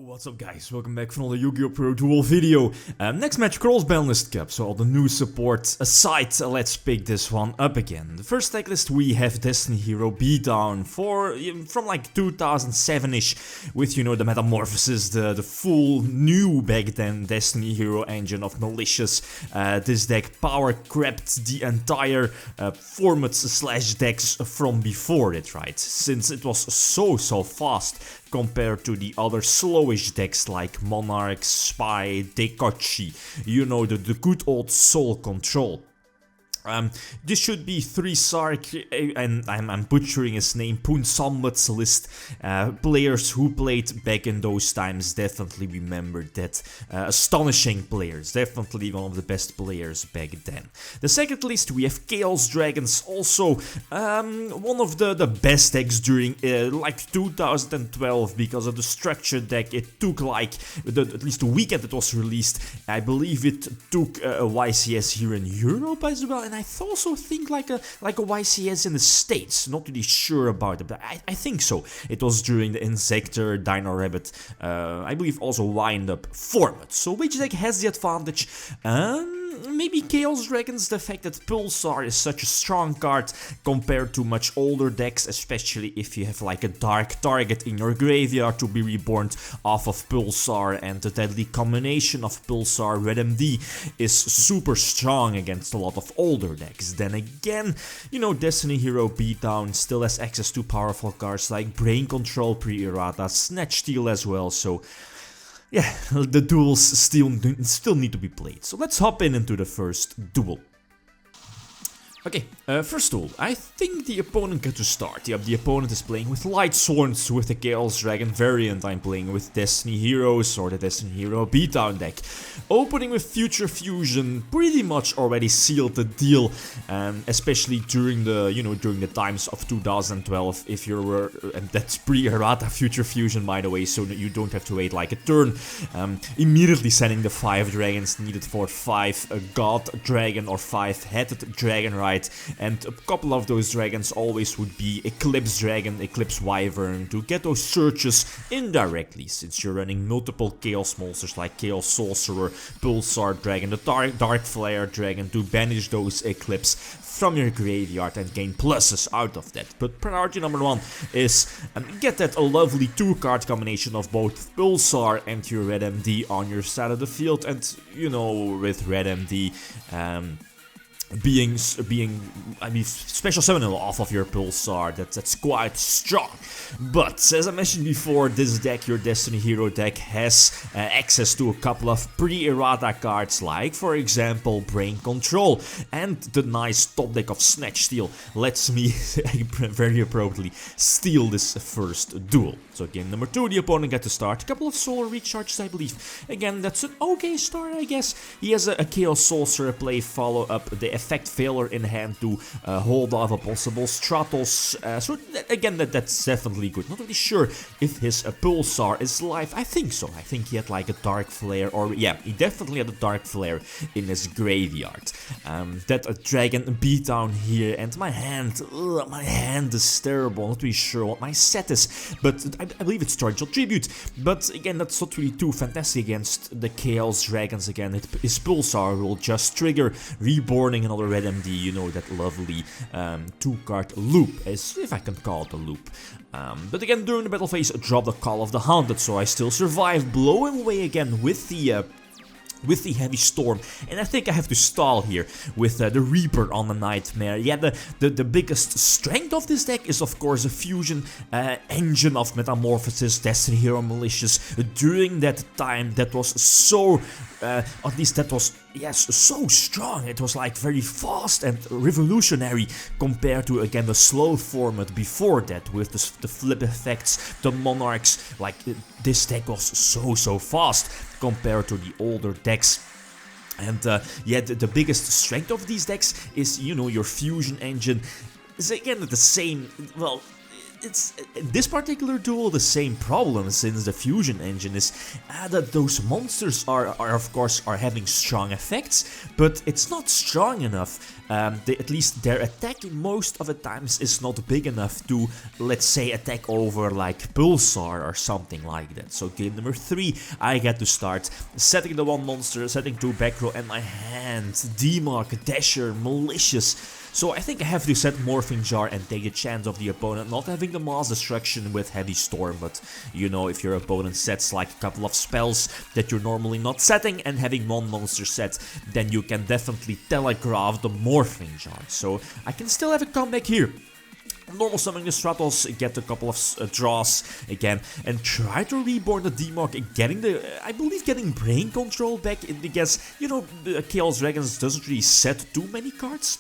What's up guys, welcome back for another YgoPro duel video. Next match, Cross-Banlist Cup, so all the new support aside, let's pick this one up again. The first deck list we have Destiny Hero Beatdown from like 2007ish with, you know, the Metamorphosis, the full new back then Destiny Hero engine of Malicious. This deck power crept the entire formats slash decks from before it, right? Since it was so fast compared to the other slowish decks like Monarch, Spy, Dekochi, you know, the good old Soul Control. This should be 3-Sark, and I'm butchering his name, Punsamut's list. Players who played back in those times definitely remember that. Astonishing players, definitely one of the best players back then. The second list we have Chaos Dragons, also one of the best decks during like 2012 because of the structure deck. It took like at least the weekend it was released. I believe it took a YCS here in Europe as well, and I also think like a YCS in the States. Not really sure about it, but I think so. It was during the Insector, Dino Rabbit, I believe also wind-up format. So which deck has the advantage? Maybe Chaos Dragons, the fact that Pulsar is such a strong card compared to much older decks, especially if you have like a dark target in your graveyard to be reborn off of Pulsar, and the deadly combination of Pulsar Red MD is super strong against a lot of older decks. Then again, you know, Destiny Hero Beatdown still has access to powerful cards like Brain Control, Pre-Errata, Snatch Steal as well, so yeah, the duels still need to be played. So let's hop into the first duel. Okay, first duel. I think the opponent gets to start. Yep, the opponent is playing with Light Swords with the Chaos Dragon variant. I'm playing with Destiny Heroes or the Destiny Hero Beatdown deck. Opening with Future Fusion pretty much already sealed the deal, especially during the times of 2012. If you were, and that's Pre-Errata Future Fusion, by the way, so that you don't have to wait like a turn. Immediately sending the 5 dragons needed for 5 God Dragon or 5-headed Dragon, right? And a couple of those dragons always would be Eclipse Dragon, Eclipse Wyvern to get those searches indirectly, since you're running multiple Chaos monsters like Chaos Sorcerer, Pulsar Dragon, the Dark Flare Dragon to banish those Eclipse from your graveyard and gain pluses out of that. But priority number 1 is get that a lovely 2-card combination of both Pulsar and your Red MD on your side of the field, and you know, with Red MD being special summon off of your Pulsar, that's quite strong. But as I mentioned before, this deck, your Destiny Hero deck, has access to a couple of Pre-Errata cards, like for example Brain Control, and the nice top deck of Snatch Steal lets me very appropriately steal this first duel. So game number 2, the opponent gets to start. A couple of Solar Recharges, I believe. Again, that's an okay start, I guess. He has a Chaos Sorcerer play, follow up the Effect Failure in hand to hold off a possible Stratos. So again, that's definitely good. Not really sure if his Pulsar is live. I think so. I think he had like a Dark Flare, or yeah, he definitely had a Dark Flare in his graveyard. That Dragon Beatdown here, and my hand is terrible. Not really sure what my set is, but I believe it's Torrential Tribute. But again, that's not really too fantastic against the Chaos Dragons. Again, his Pulsar will just trigger reborning another Red MD, you know, that lovely 2-card loop, as if I can call it a loop. But again, during the battle phase, drop the Call of the Haunted, so I still survive, blowing away again with the Heavy Storm, and I think I have to stall here with the Reaper on the Nightmare. Yeah, the biggest strength of this deck is of course a fusion engine of Metamorphosis, Destiny Hero Malicious. During that time, that was so, at least that was, yes, so strong. It was like very fast and revolutionary compared to, again, the slow format before that with the flip effects, the Monarchs. Like, this deck was so fast compared to the older decks. And yeah, the biggest strength of these decks is, you know, your fusion engine is again the same, well, it's in this particular duel the same problem, since the fusion engine is that those monsters are of course having strong effects, but it's not strong enough. At least their attack most of the times is not big enough to, let's say, attack over like Pulsar or something like that. So game number 3, I get to start setting the one monster, setting 2 back row, and my hand, Demok, Dasher, Malicious. So I think I have to set Morphing Jar and take a chance of the opponent not having the Mass Destruction with Heavy Storm, but you know, if your opponent sets like a couple of spells that you're normally not setting and having one monster set, then you can definitely telegraph the Morphing Jar. So I can still have a comeback here. Normal summoning the Stratos, get a couple of draws again, and try to reborn the Demok, getting I believe getting Brain Control back, because, you know, Chaos Dragons doesn't really set too many cards.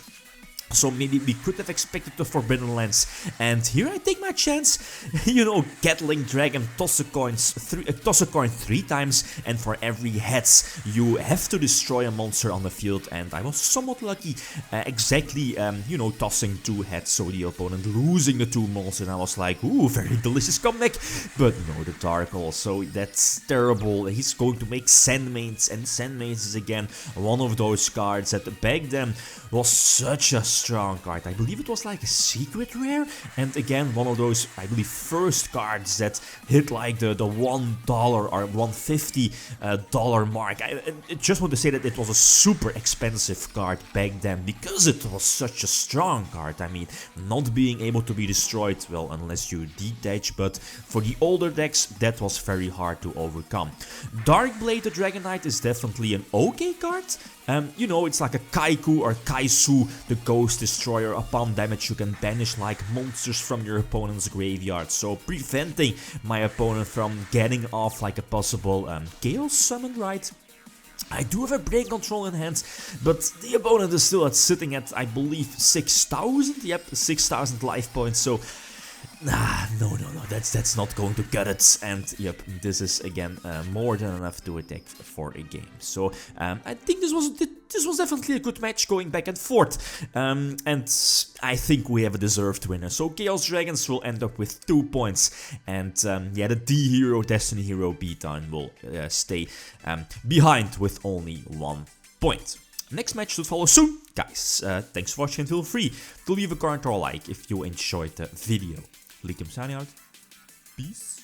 So maybe we could have expected the Forbidden Lands, and here I take my chance. You know, Gatling Dragon, toss a coin 3 times, and for every heads you have to destroy a monster on the field, and I was somewhat lucky, exactly, you know, tossing 2 heads, so the opponent losing the 2 monsters, and I was like, ooh, very delicious comeback, but no, the Dark Hole, so that's terrible. He's going to make Sandmains, and Sandmains is again one of those cards that back then was such a strong card. I believe it was like a secret rare, and again one of those, I believe, first cards that hit like the $1 or $150 mark. I just want to say that it was a super expensive card back then because it was such a strong card. I mean, not being able to be destroyed, well, unless you detach, but for the older decks that was very hard to overcome. Darkblade the Dragon Knight is definitely an okay card. You know, it's like a Kaiku or Kaisu, the Ghost Destroyer. Upon damage you can banish like monsters from your opponent's graveyard, so preventing my opponent from getting off like a possible Chaos Summon, right? I do have a Brain Control in hand, but the opponent is still sitting at, I believe, 6,000, yep, 6,000 life points, so no, that's not going to cut it, and yep, this is again more than enough to attack for a game. So I think this was definitely a good match, going back and forth, and I think we have a deserved winner. So Chaos Dragons will end up with 2 points, and yeah, the D-Hero, Destiny Hero Beatdown will stay behind with only 1 point. Next match should follow soon. Guys, thanks for watching, and feel free to leave a comment or a like if you enjoyed the video. Lithium signing out. Peace.